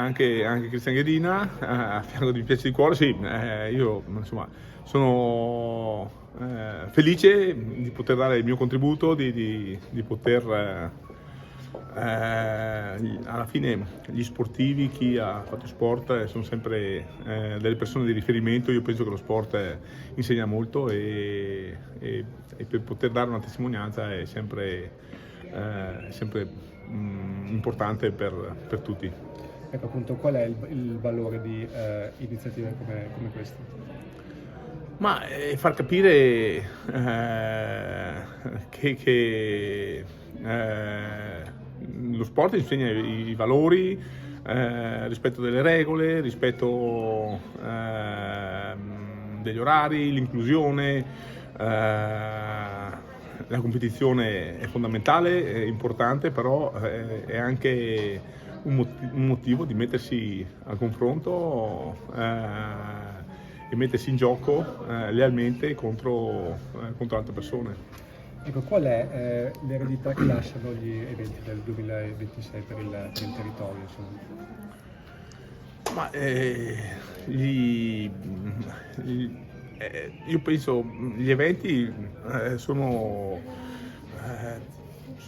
anche Cristian Ghedina, a fianco di Piace di Cuore, sì, io insomma sono felice di poter dare il mio contributo, di poter alla fine gli sportivi, chi ha fatto sport sono sempre delle persone di riferimento. Io penso che lo sport insegna molto e per poter dare una testimonianza è sempre importante per tutti. Ecco appunto, qual è il valore di iniziative come queste? Ma far capire che lo sport insegna i valori, rispetto delle regole, rispetto degli orari, l'inclusione, la competizione è fondamentale, è importante, però è anche un motivo di mettersi al confronto e mettersi in gioco lealmente contro altre persone. Ecco, qual è l'eredità che lasciano gli eventi del 2026 per il territorio, insomma? Ma io penso gli eventi sono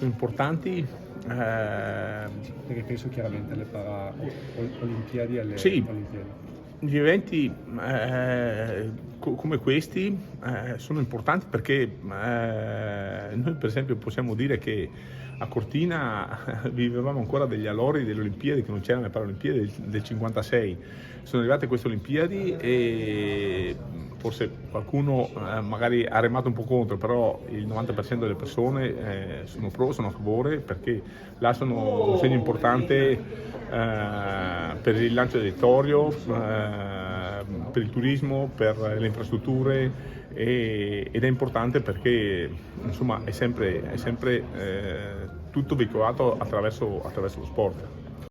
importanti. Perché penso chiaramente alle Paralimpiadi e alle Sì, Olimpiadi. gli eventi come questi sono importanti perché noi per esempio possiamo dire che a Cortina vivevamo ancora degli allori delle Olimpiadi, che non c'erano le Paralimpiadi del 56. Sono arrivate queste Olimpiadi e forse qualcuno magari ha remato un po' contro, però il 90% delle persone sono pro, sono a favore, perché lasciano un segno importante per il rilancio del territorio, per il turismo, per le infrastrutture, ed è importante perché insomma è sempre tutto veicolato attraverso lo sport.